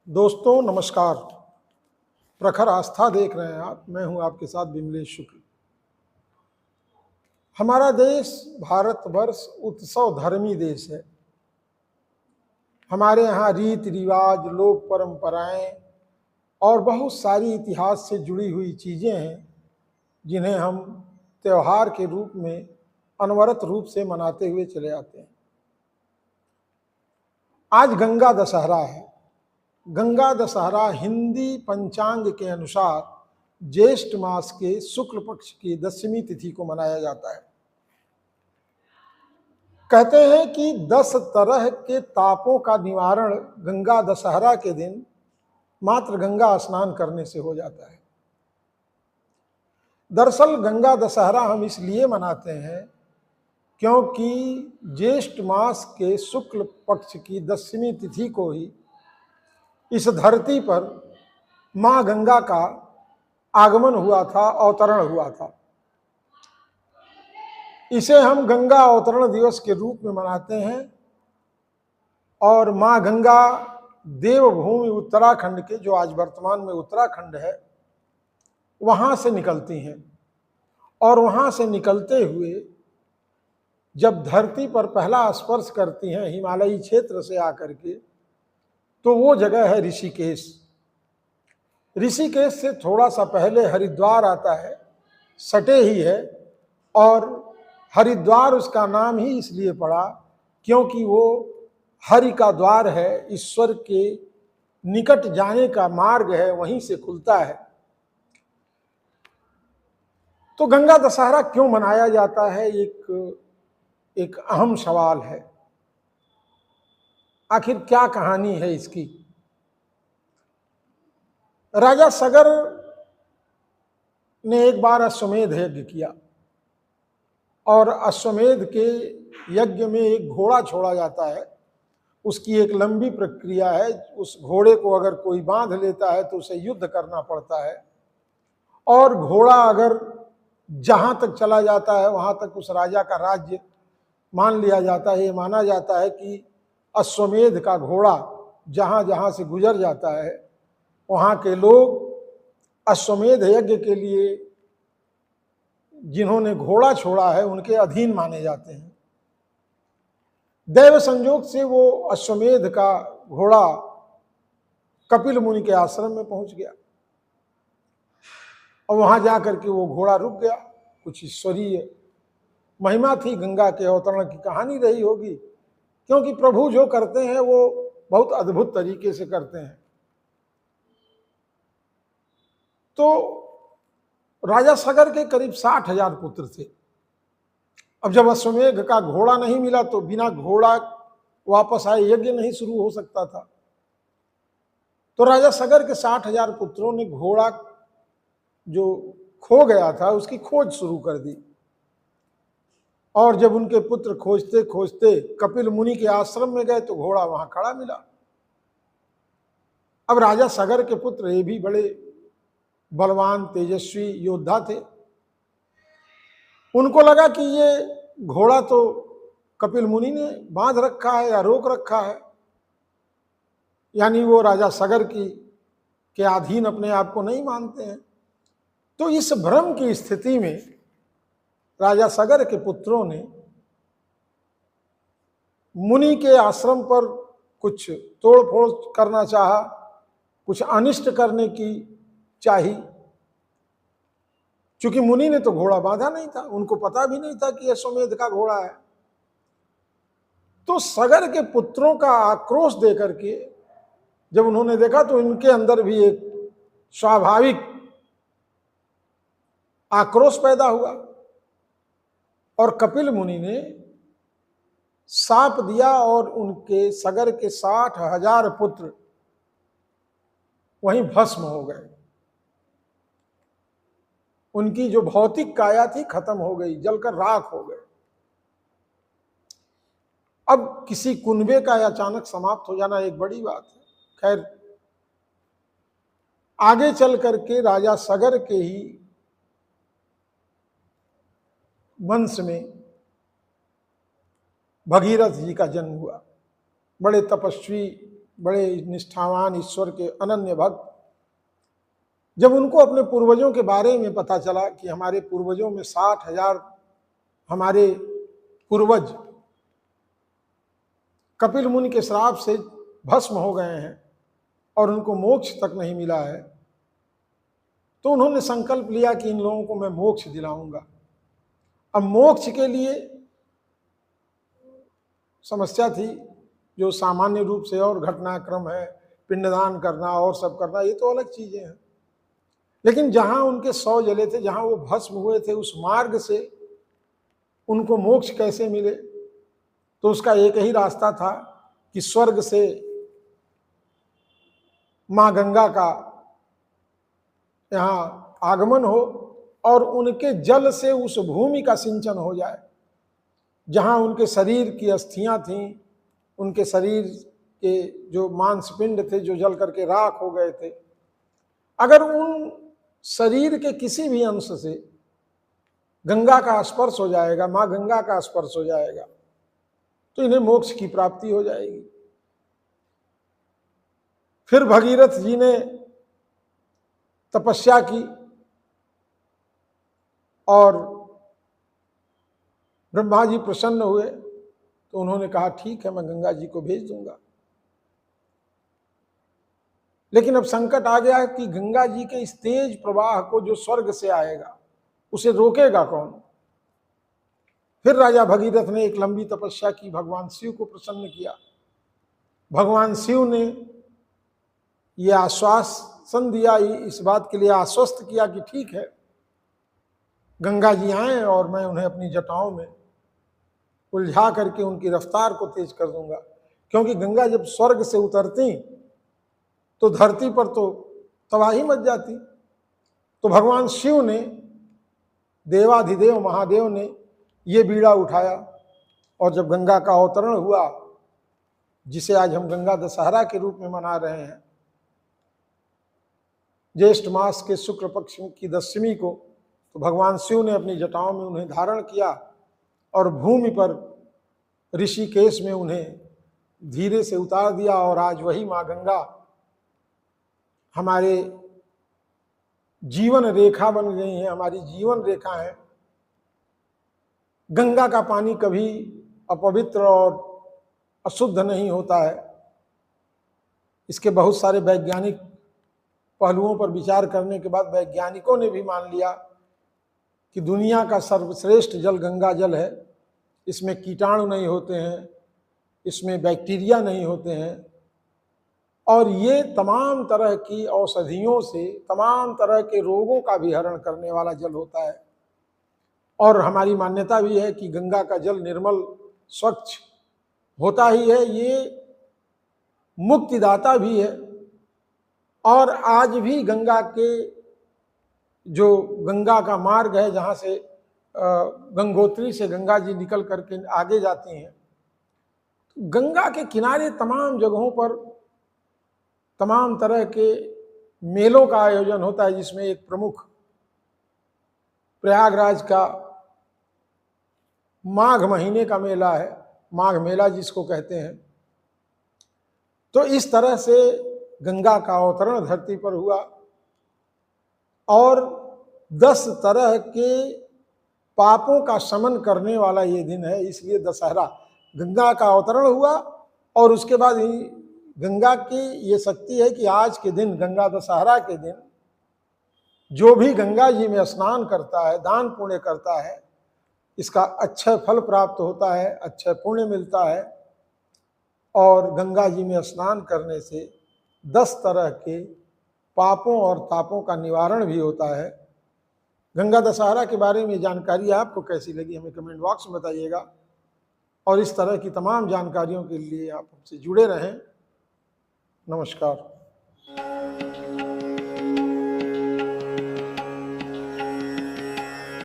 दोस्तों नमस्कार। प्रखर आस्था देख रहे हैं आप। मैं हूं आपके साथ विमलेश शुक्ल। हमारा देश भारतवर्ष उत्सव धर्मी देश है। हमारे यहाँ रीति रिवाज, लोक परंपराएं और बहुत सारी इतिहास से जुड़ी हुई चीज़ें हैं जिन्हें हम त्योहार के रूप में अनवरत रूप से मनाते हुए चले आते हैं। आज गंगा दशहरा है। गंगा दशहरा हिंदी पंचांग के अनुसार ज्येष्ठ मास के शुक्ल पक्ष की 10वीं तिथि को मनाया जाता है। कहते हैं कि 10 तरह के तापों का निवारण गंगा दशहरा के दिन मात्र गंगा स्नान करने से हो जाता है। दरअसल गंगा दशहरा हम इसलिए मनाते हैं क्योंकि ज्येष्ठ मास के शुक्ल पक्ष की 10वीं तिथि को ही इस धरती पर मां गंगा का आगमन हुआ था, अवतरण हुआ था। इसे हम गंगा अवतरण दिवस के रूप में मनाते हैं और मां गंगा देवभूमि उत्तराखंड के, जो आज वर्तमान में उत्तराखंड है, वहां से निकलती हैं और वहां से निकलते हुए जब धरती पर पहला स्पर्श करती हैं हिमालयी क्षेत्र से आकर के, तो वो जगह है ऋषिकेश। ऋषिकेश से थोड़ा सा पहले हरिद्वार आता है, सटे ही है, और हरिद्वार उसका नाम ही इसलिए पड़ा क्योंकि वो हरि का द्वार है, ईश्वर के निकट जाने का मार्ग है, वहीं से खुलता है। तो गंगा दशहरा क्यों मनाया जाता है, एक अहम सवाल है। आखिर क्या कहानी है इसकी। राजा सगर ने एक बार अश्वमेध यज्ञ किया और अश्वमेध के यज्ञ में एक घोड़ा छोड़ा जाता है। उसकी एक लंबी प्रक्रिया है। उस घोड़े को अगर कोई बांध लेता है तो उसे युद्ध करना पड़ता है, और घोड़ा अगर जहां तक चला जाता है वहां तक उस राजा का राज्य मान लिया जाता है। ये माना जाता है कि अश्वमेध का घोड़ा जहां जहां से गुजर जाता है वहां के लोग अश्वमेध यज्ञ के लिए जिन्होंने घोड़ा छोड़ा है उनके अधीन माने जाते हैं। दैव संयोग से वो अश्वमेध का घोड़ा कपिल मुनि के आश्रम में पहुंच गया और वहां जाकर के वो घोड़ा रुक गया। कुछ ईश्वरीय महिमा थी, गंगा के अवतरण की कहानी रही होगी, क्योंकि प्रभु जो करते हैं वो बहुत अद्भुत तरीके से करते हैं। तो राजा सगर के करीब 60,000 पुत्र थे। अब जब अश्वमेध का घोड़ा नहीं मिला तो बिना घोड़ा वापस आए यज्ञ नहीं शुरू हो सकता था। तो राजा सगर के 60,000 पुत्रों ने घोड़ा जो खो गया था उसकी खोज शुरू कर दी, और जब उनके पुत्र खोजते खोजते कपिल मुनि के आश्रम में गए तो घोड़ा वहां खड़ा मिला। अब राजा सगर के पुत्र ये भी बड़े बलवान तेजस्वी योद्धा थे। उनको लगा कि ये घोड़ा तो कपिल मुनि ने बांध रखा है या रोक रखा है, यानी वो राजा सगर के अधीन अपने आप को नहीं मानते हैं। तो इस भ्रम की स्थिति में राजा सगर के पुत्रों ने मुनि के आश्रम पर कुछ तोड़फोड़ करना चाहा, कुछ अनिष्ट करने की चाही। चूंकि मुनि ने तो घोड़ा बांधा नहीं था, उनको पता भी नहीं था कि अश्वमेध का घोड़ा है। तो सगर के पुत्रों का आक्रोश देकर के जब उन्होंने देखा तो इनके अंदर भी एक स्वाभाविक आक्रोश पैदा हुआ, और कपिल मुनि ने शाप दिया और उनके सगर के 60,000 पुत्र वहीं भस्म हो गए। उनकी जो भौतिक काया थी खत्म हो गई, जलकर राख हो गए। अब किसी कुनबे का अचानक समाप्त हो जाना एक बड़ी बात है। खैर, आगे चल करके राजा सगर के ही वंश में भगीरथ जी का जन्म हुआ। बड़े तपस्वी बड़े निष्ठावान ईश्वर के अनन्य भक्त, जब उनको अपने पूर्वजों के बारे में पता चला कि हमारे पूर्वजों में 60,000 हमारे पूर्वज कपिल मुनि के श्राप से भस्म हो गए हैं और उनको मोक्ष तक नहीं मिला है, तो उन्होंने संकल्प लिया कि इन लोगों को मैं मोक्ष दिलाऊंगा। अब मोक्ष के लिए समस्या थी, जो सामान्य रूप से और घटनाक्रम है, पिंडदान करना और सब करना, ये तो अलग चीजें हैं। लेकिन जहां उनके 100 जले थे, जहां वो भस्म हुए थे, उस मार्ग से उनको मोक्ष कैसे मिले? तो उसका एक ही रास्ता था कि स्वर्ग से मां गंगा का यहाँ आगमन हो और उनके जल से उस भूमि का सिंचन हो जाए जहां उनके शरीर की अस्थियां थीं, उनके शरीर के जो मांसपिंड थे जो जल करके राख हो गए थे, अगर उन शरीर के किसी भी अंश से गंगा का स्पर्श हो जाएगा, मां गंगा का स्पर्श हो जाएगा, तो इन्हें मोक्ष की प्राप्ति हो जाएगी। फिर भगीरथ जी ने तपस्या की और ब्रह्मा जी प्रसन्न हुए, तो उन्होंने कहा ठीक है, मैं गंगा जी को भेज दूंगा। लेकिन अब संकट आ गया कि गंगा जी के इस तेज प्रवाह को जो स्वर्ग से आएगा उसे रोकेगा कौन? फिर राजा भगीरथ ने एक लंबी तपस्या की, भगवान शिव को प्रसन्न किया। भगवान शिव ने यह आश्वासन दिया, इस बात के लिए आश्वस्त किया कि ठीक है, गंगा जी आए और मैं उन्हें अपनी जटाओं में उलझा करके उनकी रफ्तार को तेज कर दूंगा। क्योंकि गंगा जब स्वर्ग से उतरती तो धरती पर तो तबाही मच जाती। तो भगवान शिव ने, देवाधिदेव महादेव ने ये बीड़ा उठाया और जब गंगा का अवतरण हुआ, जिसे आज हम गंगा दशहरा के रूप में मना रहे हैं, ज्येष्ठ मास के शुक्ल पक्ष की दशमी को, तो भगवान शिव ने अपनी जटाओं में उन्हें धारण किया और भूमि पर ऋषिकेश में उन्हें धीरे से उतार दिया। और आज वही माँ गंगा हमारे जीवन रेखा बन गई है, हमारी जीवन रेखा है। गंगा का पानी कभी अपवित्र और अशुद्ध नहीं होता है। इसके बहुत सारे वैज्ञानिक पहलुओं पर विचार करने के बाद वैज्ञानिकों ने भी मान लिया कि दुनिया का सर्वश्रेष्ठ जल गंगा जल है। इसमें कीटाणु नहीं होते हैं, इसमें बैक्टीरिया नहीं होते हैं, और ये तमाम तरह की औषधियों से तमाम तरह के रोगों का भी हरण करने वाला जल होता है। और हमारी मान्यता भी है कि गंगा का जल निर्मल स्वच्छ होता ही है, ये मुक्तिदाता भी है। और आज भी गंगा के जो गंगा का मार्ग है, जहाँ से गंगोत्री से गंगा जी निकल करके आगे जाती हैं, गंगा के किनारे तमाम जगहों पर तमाम तरह के मेलों का आयोजन होता है, जिसमें एक प्रमुख प्रयागराज का माघ महीने का मेला है, माघ मेला जिसको कहते हैं। तो इस तरह से गंगा का अवतरण धरती पर हुआ और 10 तरह के पापों का शमन करने वाला ये दिन है, इसलिए दशहरा। गंगा का अवतरण हुआ और उसके बाद गंगा की ये शक्ति है कि आज के दिन, गंगा दशहरा के दिन, जो भी गंगा जी में स्नान करता है, दान पुण्य करता है, इसका अक्षय फल प्राप्त होता है, अक्षय पुण्य मिलता है। और गंगा जी में स्नान करने से 10 तरह के पापों और तापों का निवारण भी होता है। गंगा दशहरा के बारे में जानकारी आपको कैसी लगी, हमें कमेंट बॉक्स में बताइएगा। और इस तरह की तमाम जानकारियों के लिए आप हमसे जुड़े रहें। नमस्कार।